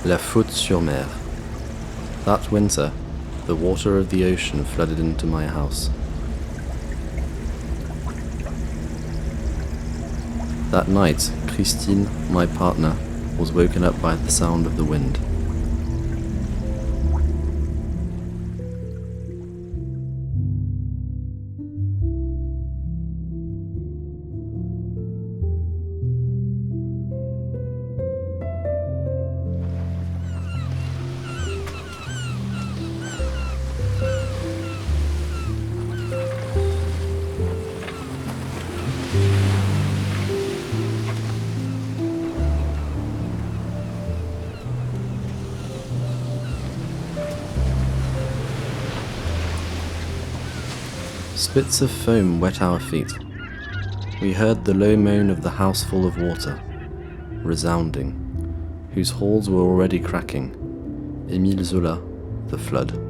La Faute-sur-Mer. That winter, the water of the ocean flooded into my house. That night, Christine, my partner, was woken up by the sound of the wind. Spits of foam wet our feet. We heard the low moan of the house full of water, resounding, whose halls were already cracking. Émile Zola, The Flood.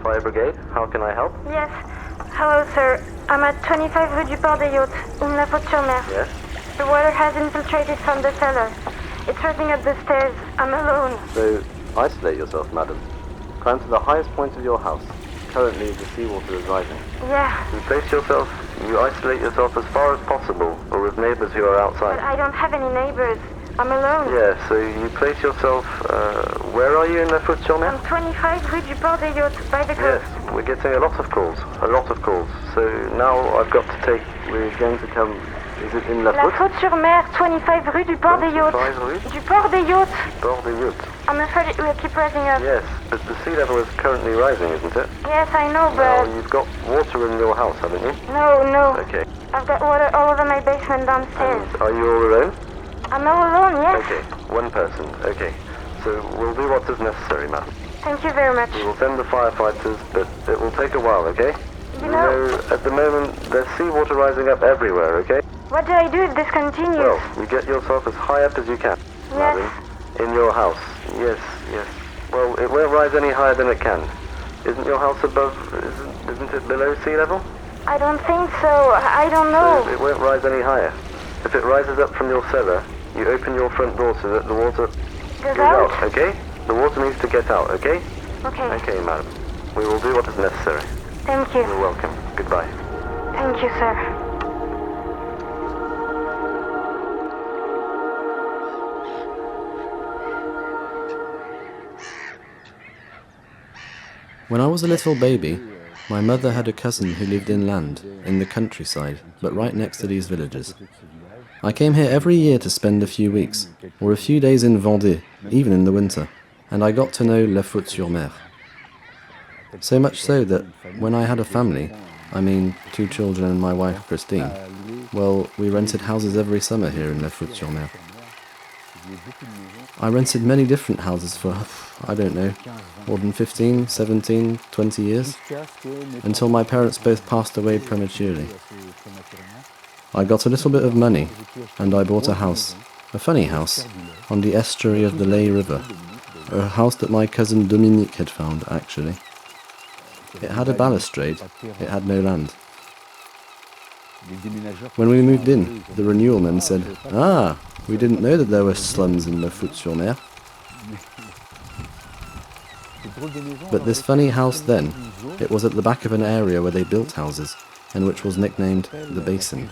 Fire Brigade, how can I help? Yes. Hello, sir. I'm at 25 Rue du Port des Yachts, in La Faute-sur-Mer. Yes? The water has infiltrated from the cellar. It's rushing up the stairs. I'm alone. So, isolate yourself, madam. Climb to the highest point of your house. Currently, the seawater is rising. Yeah, You isolate yourself as far as possible, or with neighbors who are outside. but I don't have any neighbors. I'm alone. Yeah, so you place yourself, where are you in La Faute-sur-Mer? I'm 25 Rue du Port des Yachts, by the Yes, coast. we're getting a lot of calls. So now I've got to take, we're going to come, is it in La La Faute? Faute-sur-Mer, 25 Rue du Port des Yachts. 25 rue Du Port des Yachts. Port des Yachts. I'm afraid it will keep rising up. Yes, but the sea level is currently rising, isn't it? Yes, I know, Now, but... you've got water in your house, haven't you? No. Okay. I've got water all over my basement downstairs. And are you all alone? I'm all alone, yes. Okay, one person. Okay. So we'll do what is necessary, ma'am. Thank you very much. We will send the firefighters, but it will take a while, okay? You know, At the moment, there's seawater rising up everywhere, okay? what do I do if this continues? Well, you get yourself as high up as you can, Yes. madam. In your house. Yes. Well, it won't rise any higher than it can. Isn't your house above, isn't it below sea level? I don't think so. I don't know. So it won't rise any higher. If it rises up from your cellar, you open your front door so that the water Goes goes out? out, okay? The water needs to get out, okay? Okay. Okay, madam. We will do what is necessary. Thank you. You're welcome. Goodbye. Thank you, sir. When I was a little baby, my mother had a cousin who lived inland, in the countryside, but right next to these villages. I came here every year to spend a few weeks, or a few days in Vendée, even in the winter, and I got to know La Faute-sur-Mer. So much so that when I had a family, I mean 2 children and my wife Christine, well, we rented houses every summer here in La Faute-sur-Mer. I rented many different houses for, I don't know, more than 15, 17, 20 years, until my parents both passed away prematurely. I got a little bit of money, and I bought a house, a funny house, on the estuary of the Lay River, a house that my cousin Dominique had found, actually. It had a balustrade, it had no land. When we moved in, the renewal men said, "Ah, we didn't know that there were slums in La Faute-sur-Mer." But this funny house then, it was at the back of an area where they built houses, and which was nicknamed the Basin.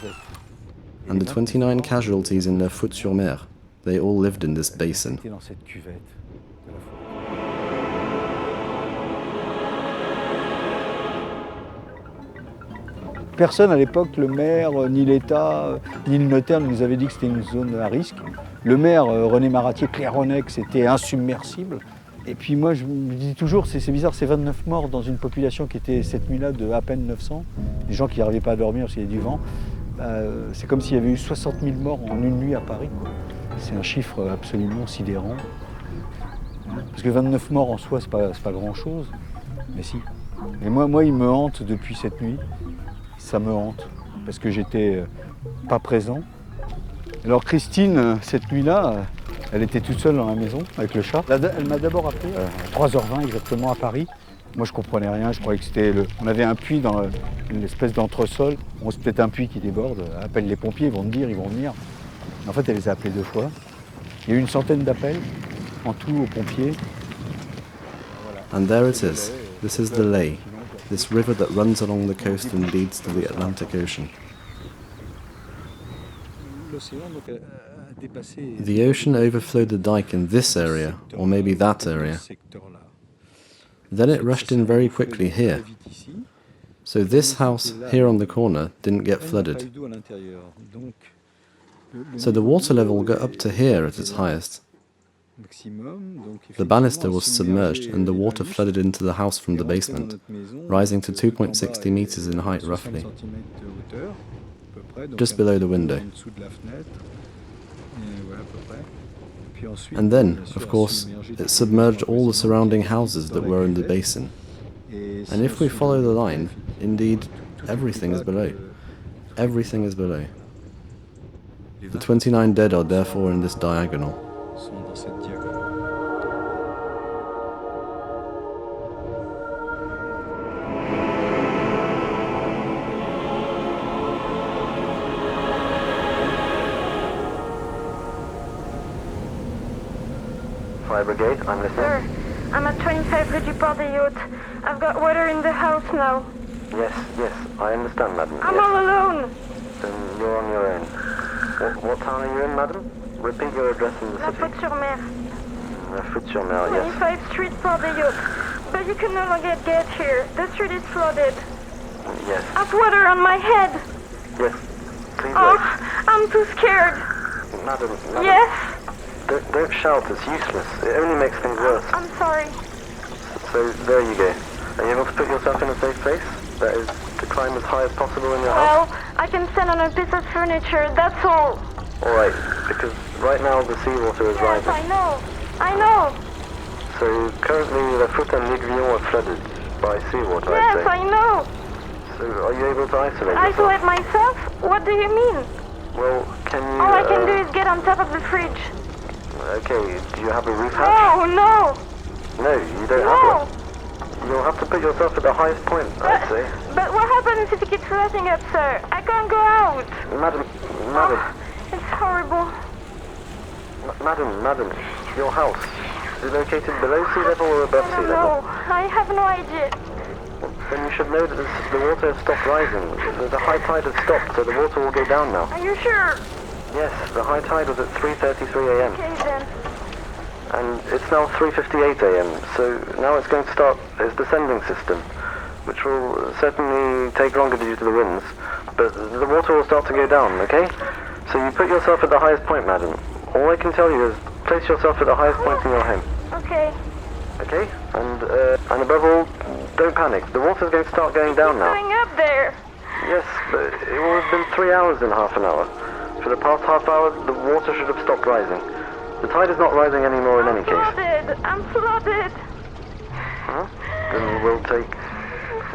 And the 29 casualties in La Faute-sur-Mer, they all lived in this basin. Personne à l'époque, le maire, ni l'État, ni le notaire ne nous avait dit que c'était une zone à risque. Le maire, René Maratier, claironnait que c'était insubmersible. Et puis moi, je me dis toujours, c'est bizarre, c'est 29 morts dans une population qui était cette nuit-là de à peine 900. Des gens qui n'arrivaient pas à dormir parce qu'il y avait du vent. C'est comme s'il y avait eu 60 000 morts en une nuit à Paris, quoi. C'est un chiffre absolument sidérant. Parce que 29 morts en soi, c'est pas grand-chose. Mais si. Et moi, il me hante depuis cette nuit. Ça me hante. Parce que j'étais pas présent. Alors Christine, cette nuit-là, elle était toute seule dans la maison avec le chat. Elle m'a d'abord appelé à 3h20 exactement à Paris. Moi je comprenais rien, je croyais que c'était On avait un puits dans une espèce d'entresol. On se peut-être un puits qui déborde, appelle les pompiers, ils vont me dire, ils vont venir. En fait elle les a appelés 2 fois. Il y a eu une centaine d'appels en tout aux pompiers. And there it is. This is the Lay, this river that runs along the coast and leads to the Atlantic Ocean. The ocean overflowed the dike in this area, or maybe that area. Then it rushed in very quickly here. So this house here on the corner didn't get flooded. So the water level got up to here at its highest. The banister was submerged and the water flooded into the house from the basement, rising to 2.60 meters in height roughly, just below the window. And then, of course, it submerged all the surrounding houses that were in the basin. And if we follow the line, indeed, everything is below. Everything is below. The 29 dead are therefore in this diagonal. Fire brigade, I'm listening. Sir, I'm at 25 Rue du Port des Yachts. I've got water in the house now. Yes, I understand, madam. I'm yes. all alone. Then you're on your own. What town are you in, madam? Repeat your address in the La city. Faute-sur-Mer. Faute-sur-Mer, yes. 25th Street, Port des Yachts. But you can no longer get here. The street is flooded. Yes, I've water on my head. yes. Please Oh, wait. I'm too scared. Madam. Yes, Don't shout, it's useless. It only makes things worse. I'm sorry. So, there you go. Are you able to put yourself in a safe place? That is, to climb as high as possible in your house? Well, I can stand on a piece of furniture, that's all. Alright, because right now the seawater is Yes, rising. I know. So, currently the Faute and Itinero are flooded by seawater, I'd Yes, say. I know. So, are you able to isolate yourself? Isolate myself? What do you mean? Well, can you... All I can do is get on top of the fridge. Okay, do you have a roof hatch? Oh, no. No, you don't have No. one. You'll have to put yourself at the highest point, I'd say. But what happens if it keeps rising up, sir? I can't go out. Madam, Oh, it's horrible. madam, your house. Is it located below sea level or above I sea don't level? know. I have no idea. Then you should know that the water has stopped rising. The high tide has stopped, so the water will go down now. Are you sure? Yes, the high tide was at 3:33 a.m. Okay, then. and it's now 3:58 a.m. So now it's going to start its descending system, which will certainly take longer due to the winds, but the water will start to go down, okay? So you put yourself at the highest point, madam. All I can tell you is place yourself at the highest point in your home. Okay. Okay? And above all, don't panic. The water's going to start going down now. Going up there. Yes, but it will have been 3 hours and half an hour. For the past half hour, the water should have stopped rising. The tide is not rising anymore in any case. I'm flooded. Huh? Then we'll take...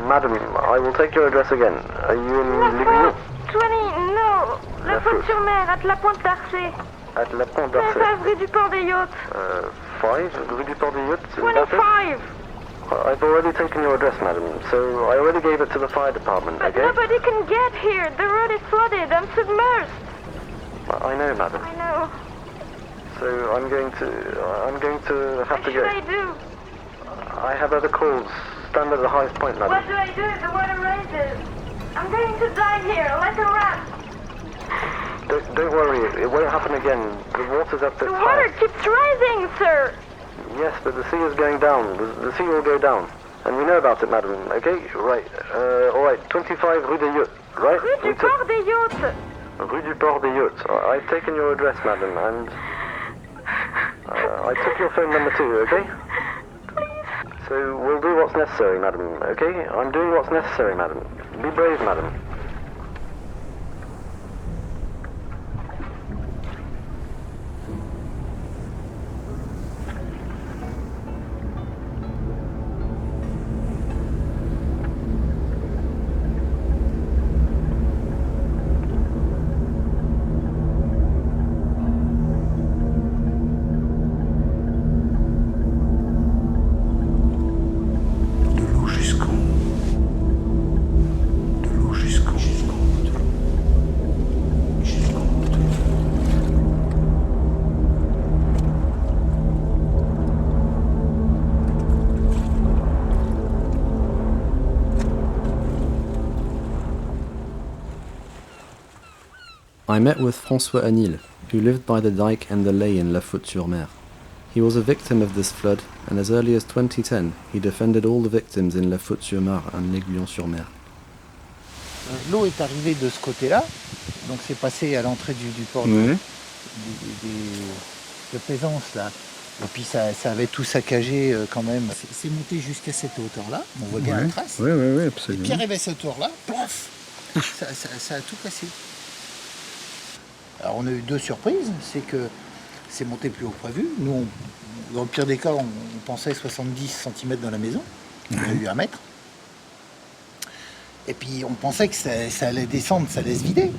Madam, I will take your address again. Are you in La Livigno? Faute, 20, no. La Faute-sur-Mer, at La Pointe d'Arcet. At La Pointe d'Arcet. 25 Rue du Port des Yachts. 5, Rue du Port des Yachts, is that it? 25. I've already taken your address, madam, so I already gave it to the fire department, But okay? nobody can get here. The road is flooded. I'm submerged. I know, madam. I know. So I'm going to have What to should go. I do? I have other calls. Stand at the highest point, madam. What do I do if the water rises? I'm going to die here, like a rat. Don't worry, it won't happen again. The water's at The its water highest. keeps rising, sir. Yes, but the sea is going down. The sea will go down. And we know about it, madam, okay? Right. Alright, 25 Rue des Yachts, right? Rue du Port des Yachts. Rue du Port des Yachts. I've taken your address, madam, and I took your phone number too, okay? So we'll do what's necessary, madam, okay? I'm doing what's necessary, madam. Be brave, madam. I met with François Anil, who lived by the dike and the lay in Faute-sur-Mer. He was a victim of this flood, and as early as 2010, he defended all the victims in Faute-sur-Mer and l'Aiguillon-sur-Mer. L'eau est arrivée de ce côté-là, donc c'est passé à l'entrée du port de Plaisance là. Et puis ça avait tout saccagé quand même. C'est monté jusqu'à cette hauteur-là, on voit bien la trace. Oui, absolument. Et puis arrivé à cette hauteur-là, plaf, ça a tout cassé. Alors on a eu deux surprises, c'est que c'est monté plus haut que prévu. Nous, dans le pire des cas, on pensait 70 cm dans la maison. On a eu 1 mètre. Et puis on pensait que ça allait descendre, ça allait se vider.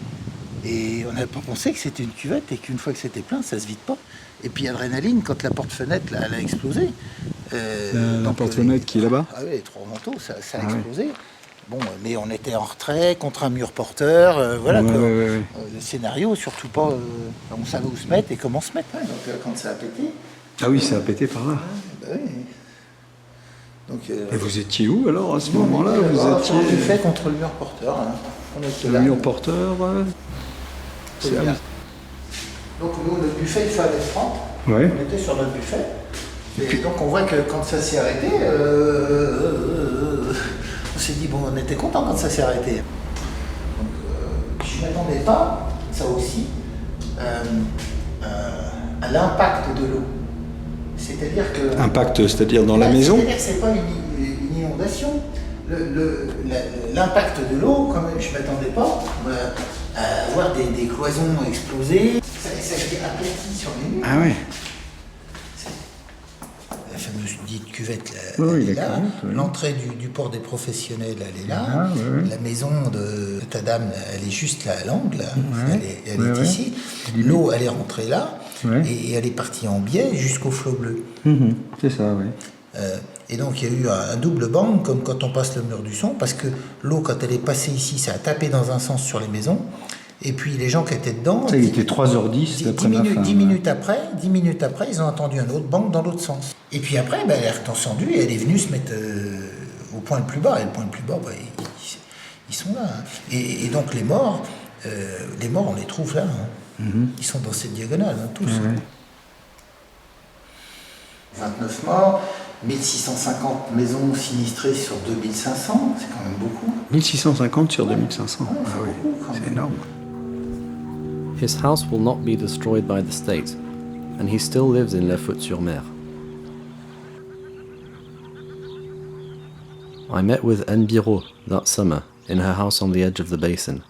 Et on n'avait pas pensé que c'était une cuvette et qu'une fois que c'était plein, ça se vide pas. Et puis adrénaline, quand la porte-fenêtre là, elle a explosé. La porte-fenêtre qui est là-bas. Ah oui, les 3 manteaux, ça a explosé. Bon, mais on était en retrait, contre un mur porteur, voilà. Le scénario, surtout pas, on savait où se mettre et comment se mettre. Hein. Donc quand ça a pété. Ah oui, ça a pété par là. Oui. Donc, et vous étiez où alors à ce moment-là? Vous étiez fait contre le mur porteur. Hein. On était le mur porteur. C'est bien. Donc nous, le buffet, il fallait 30. Ouais. On était sur notre buffet. Et donc on voit que quand ça s'est arrêté, on s'est dit, bon, on était content quand ça s'est arrêté. Donc, je ne m'attendais pas, ça aussi, à l'impact de l'eau. C'est-à-dire que... Impact, c'est-à-dire dans la maison? C'est-à-dire que ce n'est pas une inondation. L'impact de l'eau, quand même, je ne m'attendais pas à voir des cloisons exploser. Ça a été aplati sur les murs. Ah oui. La fameuse dite cuvette, là, elle est là. L'entrée du port des professionnels, elle est là. La maison de ta dame, elle est juste là à l'angle. Elle est ici. L'eau, elle est rentrée là. Et elle est partie en biais jusqu'au flot bleu. C'est ça, oui. Et donc il y a eu un double bang, comme quand on passe le mur du son, parce que l'eau, quand elle est passée ici, ça a tapé dans un sens sur les maisons. Et puis les gens qui étaient dedans... Ça, il était 3h10 d'après ma femme. 10 minutes après, ils ont entendu un autre bang dans l'autre sens. Et puis après, elle est redescendue et elle est venue se mettre au point le plus bas. Et le point le plus bas, ils sont là. Hein. Et donc les morts, on les trouve là. Hein. Ils sont dans cette diagonale, hein, tous. 29 morts, 1650 maisons sinistrées sur 2500, c'est quand même beaucoup. 1650 sur 2500, ah oui, c'est énorme. His house will not be destroyed by the state, and he still lives in Faute-sur-Mer. I met with Anne Biro that summer in her house on the edge of the basin.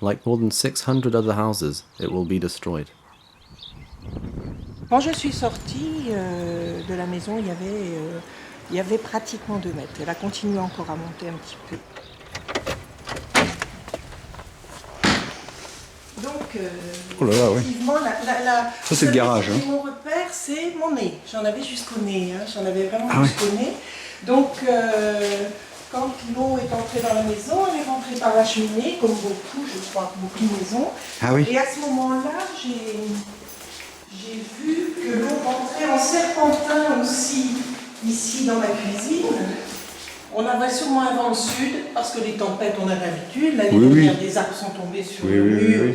Like more than 600 other houses, it will be destroyed. Quand je suis sortie de la maison, il y avait pratiquement 2 mètres. Elle a continué encore à monter un petit peu. Donc, oh là là, effectivement, ça c'est le garage. Hein. Mon repère, c'est mon nez. J'en avais jusqu'au nez. Hein. J'en avais vraiment jusqu'au nez. Donc, quand l'eau est entrée dans la maison, elle est rentrée par la cheminée, comme beaucoup, je crois, beaucoup de maisons. Ah oui. Et à ce moment-là, j'ai vu que l'eau rentrait en serpentin aussi, ici dans ma cuisine. On avait sûrement un vent sud, parce que les tempêtes, on a l'habitude. L'année dernière, des arbres sont tombés sur le mur.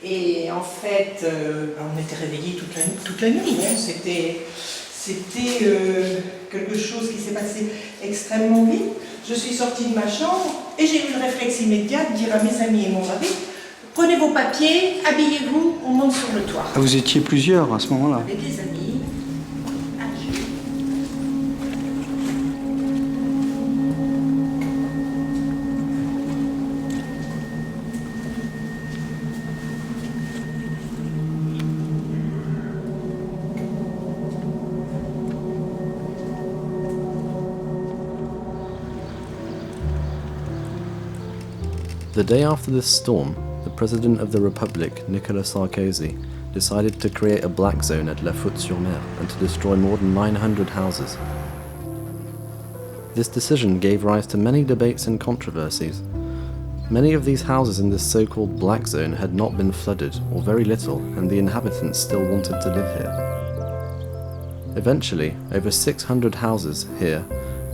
Et en fait, on était réveillés toute la nuit. Hein. C'était quelque chose qui s'est passé extrêmement vite. Je suis sortie de ma chambre et j'ai eu le réflexe immédiat de dire à mes amis et mon mari, prenez vos papiers, habillez-vous, on monte sur le toit. Ah, vous étiez plusieurs à ce moment-là? Avec des amis. The day after this storm, the President of the Republic, Nicolas Sarkozy, decided to create a black zone at Faute-sur-Mer and to destroy more than 900 houses. This decision gave rise to many debates and controversies. Many of these houses in this so-called black zone had not been flooded, or very little, and the inhabitants still wanted to live here. Eventually, over 600 houses here,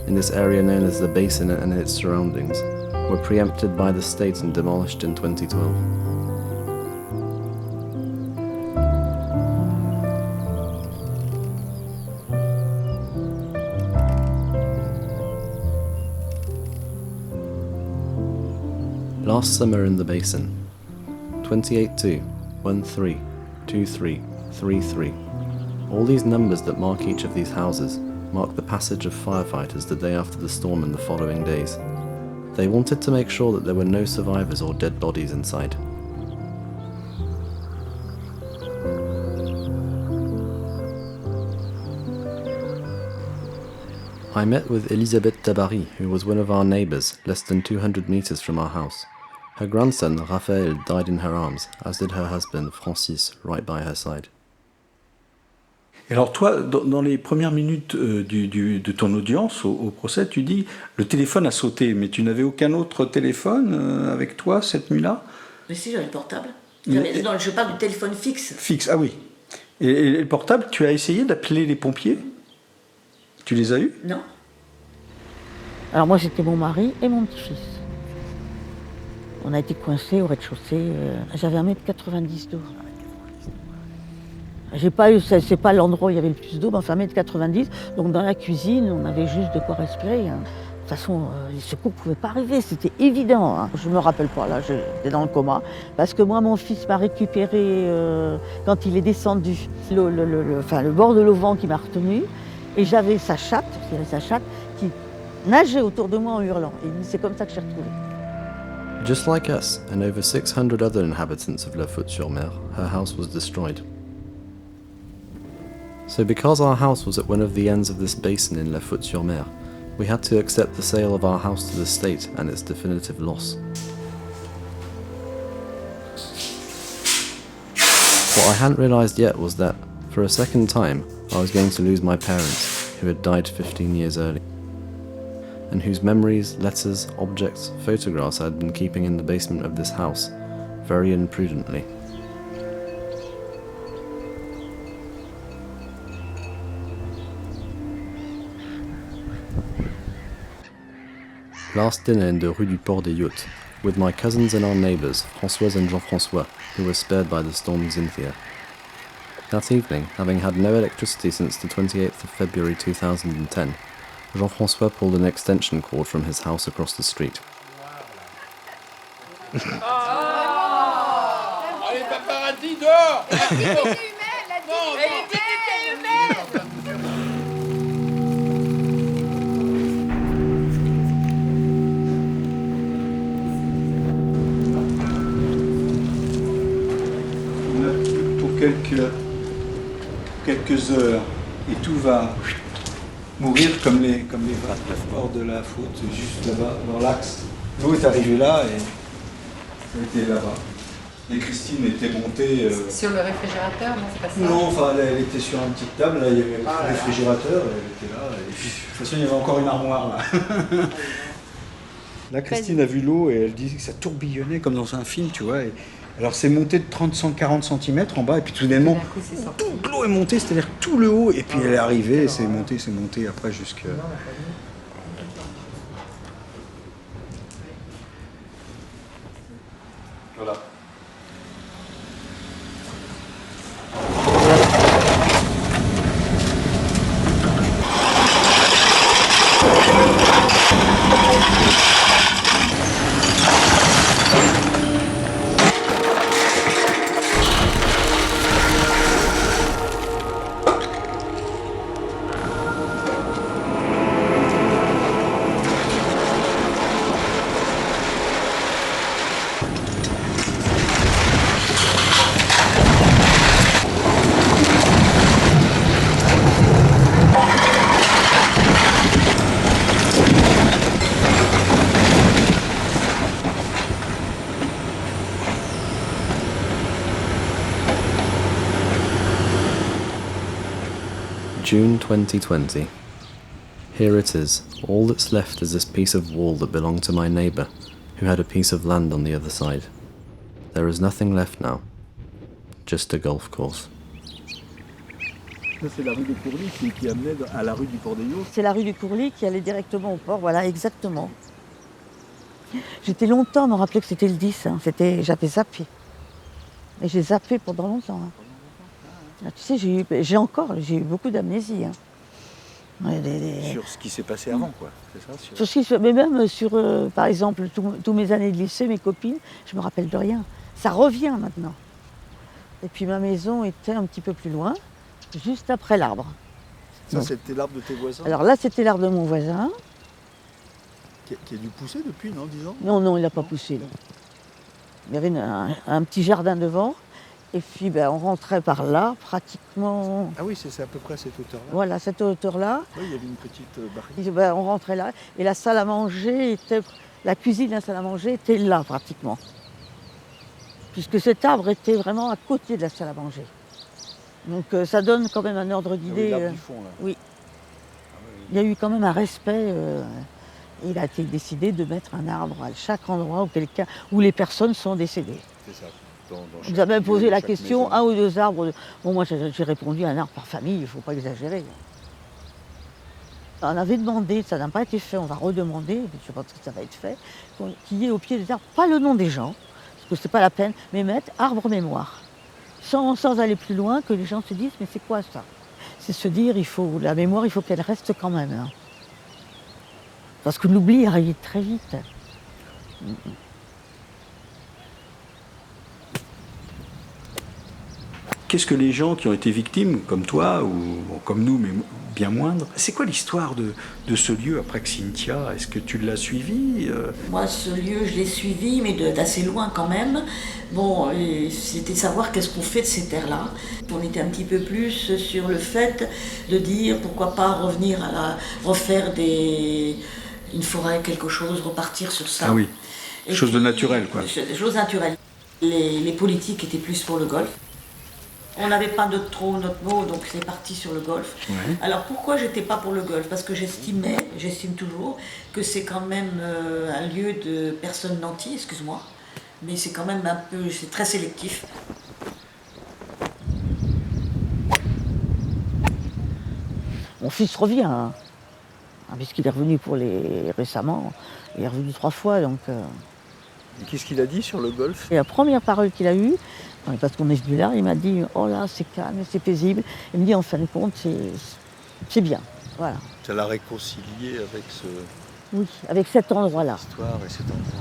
in this area known as the Basin and its surroundings, were preempted by the state and demolished in 2012. Last summer in the Basin. 28-2, 1-3, 2-3, 3-3. All these numbers that mark each of these houses mark the passage of firefighters the day after the storm and the following days. They wanted to make sure that there were no survivors or dead bodies inside. I met with Elisabeth Tabary, who was one of our neighbours, less than 200 meters from our house. Her grandson, Raphaël, died in her arms, as did her husband, Francis, right by her side. Et alors toi, dans les premières minutes de ton audience au procès, tu dis le téléphone a sauté, mais tu n'avais aucun autre téléphone avec toi cette nuit-là? Mais si, j'avais le portable. Non, je parle du téléphone fixe. Fixe, ah oui. Et le portable, tu as essayé d'appeler les pompiers? Tu les as eus? Non. Alors moi, c'était mon mari et mon petit-fils. On a été coincés au rez-de-chaussée. J'avais 1m90 d'eau. J'ai pas eu, c'est pas l'endroit où il y avait le plus d'eau, mais enfin 1m90. Donc dans la cuisine, on avait juste de quoi respirer. De toute façon, les secours ne pouvaient pas arriver, c'était évident. Je ne me rappelle pas, là, j'étais dans le coma. Parce que moi, mon fils m'a récupéré quand il est descendu. Le bord de l'auvent qui m'a retenu. Et j'avais sa chatte qui nageait autour de moi en hurlant. Et c'est comme ça que j'ai retrouvé. Just like us, and over 600 other inhabitants of Faute-sur-Mer, her house was destroyed. So because our house was at one of the ends of this basin in Faute-sur-Mer, we had to accept the sale of our house to the state and its definitive loss. What I hadn't realised yet was that, for a second time, I was going to lose my parents, who had died 15 years early, and whose memories, letters, objects, photographs I had been keeping in the basement of this house, very imprudently. Last dinner in the Rue du Port des Yachts, with my cousins and our neighbours, Françoise and Jean-François, who were spared by the storm Xynthia. That evening, having had no electricity since the 28th of February 2010, Jean-François pulled an extension cord from his house across the street. Allez, paparazzi, dehors! Quelques heures et tout va mourir comme les vagues hors de la faute, juste là-bas, dans l'axe. L'eau est arrivée là et elle était là-bas. Et Christine était montée... Sur le réfrigérateur, non, c'est pas ça? Non, enfin, elle était sur une petite table, là, il y avait le réfrigérateur, elle était là. Et puis, de toute façon, il y avait encore une armoire là. Là, Christine a vu l'eau et elle disait que ça tourbillonnait comme dans un film, tu vois. Alors c'est monté de 30-140 cm en bas et puis tout d'un coup, l'eau est montée, c'est-à-dire tout le haut et puis elle est arrivée et c'est monté après jusqu'à... Voilà. June 2020. Here it is. All that's left is this piece of wall that belonged to my neighbour, who had a piece of land on the other side. There is nothing left now. Just a golf course. C'est la rue du Courlis qui amenait à la rue du Port des Yachts. C'est la rue du Courlis qui allait directement au port, voilà, exactement. J'étais longtemps à me rappeler que c'était le 10, hein. J'avais zappé. Et j'ai zappé pendant longtemps. Hein. Ah, tu sais, j'ai eu beaucoup d'amnésie. Hein. Ouais, Sur ce qui s'est passé avant, quoi. C'est ça Sur ce qui se- mais même sur, par exemple, tous mes années de lycée, mes copines, je me rappelle de rien. Ça revient maintenant. Et puis ma maison était un petit peu plus loin, juste après l'arbre. Ça, Donc, c'était l'arbre de tes voisins alors là, c'était l'arbre de mon voisin. qui a dû pousser depuis, non, 10 ans? Non, non, il n'a pas poussé. Là. Il y avait un petit jardin devant. Et puis ben, on rentrait par là, pratiquement. Ah oui, c'est à peu près à cette hauteur-là. Voilà, cette hauteur-là. Oui, il y avait une petite barrière. Et ben, on rentrait là. Et la salle à manger était. La cuisine et la salle à manger étaient là, pratiquement. Puisque cet arbre était vraiment à côté de la salle à manger. Donc ça donne quand même un ordre d'idée. Ah oui, l'arbre du fond, là. Oui. Ah oui. Il y a eu quand même un respect. Il a été décidé de mettre un arbre à chaque endroit où les personnes sont décédées. C'est ça. On nous a même posé la question, maison. 1 ou 2 arbres. Bon, moi j'ai répondu un arbre par famille, il ne faut pas exagérer. On avait demandé, ça n'a pas été fait, on va redemander, je pense que ça va être fait, qu'il y ait au pied des arbres, pas le nom des gens, parce que c'est pas la peine, mais mettre arbre mémoire. Sans aller plus loin, que les gens se disent, mais c'est quoi ça? C'est se dire, la mémoire, il faut qu'elle reste quand même. Hein. Parce que l'oubli arrive très vite. Qu'est-ce que les gens qui ont été victimes, comme toi, ou bon, comme nous, mais bien moindres, c'est quoi l'histoire de ce lieu après Xynthia? Est-ce que tu l'as suivi Moi, ce lieu, je l'ai suivi, mais d'assez loin quand même. Bon, c'était savoir qu'est-ce qu'on fait de ces terres-là. On était un petit peu plus sur le fait de dire pourquoi pas revenir refaire une forêt, quelque chose, repartir sur ça. Ah oui, Et chose de puis, naturel, quoi. Chose naturelle. Les politiques étaient plus pour le golf. On n'avait pas trop notre mot, donc c'est parti sur le golf. Ouais. Alors pourquoi j'étais pas pour le golf? Parce que j'estime toujours, que c'est quand même un lieu de personnes nanties, excuse-moi, mais c'est quand même c'est très sélectif. Mon fils revient, hein, puisqu'il est revenu récemment, il est revenu 3 fois, donc... Et qu'est-ce qu'il a dit sur le golf? Et la première parole qu'il a eue, parce qu'on est venu là, il m'a dit « Oh là, c'est calme, c'est paisible ». Il me dit « En fin de compte, c'est bien ». Voilà. Ça l'a réconcilié avec Oui, avec cet endroit-là. cette histoire et cet endroit.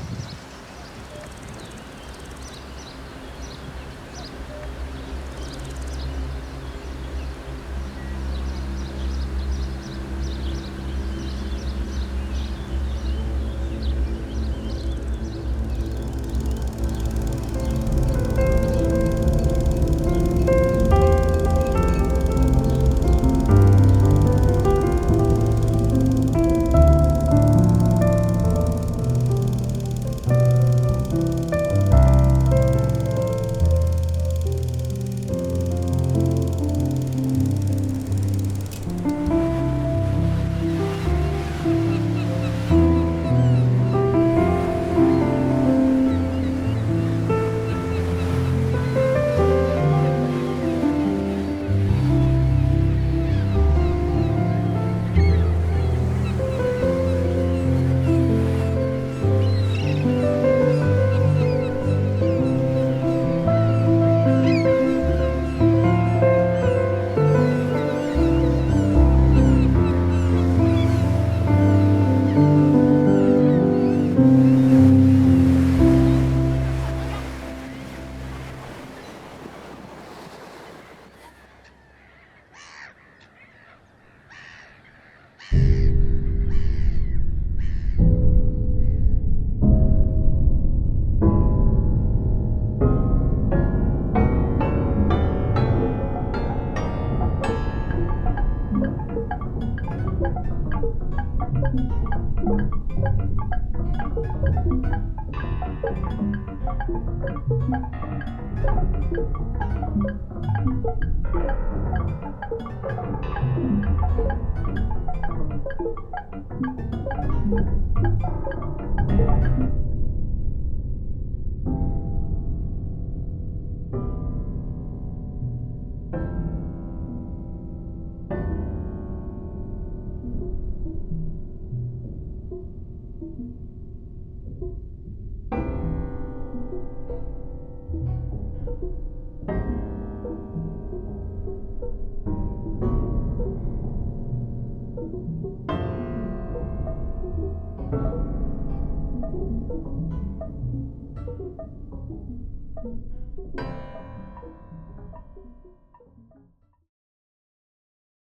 Thank you.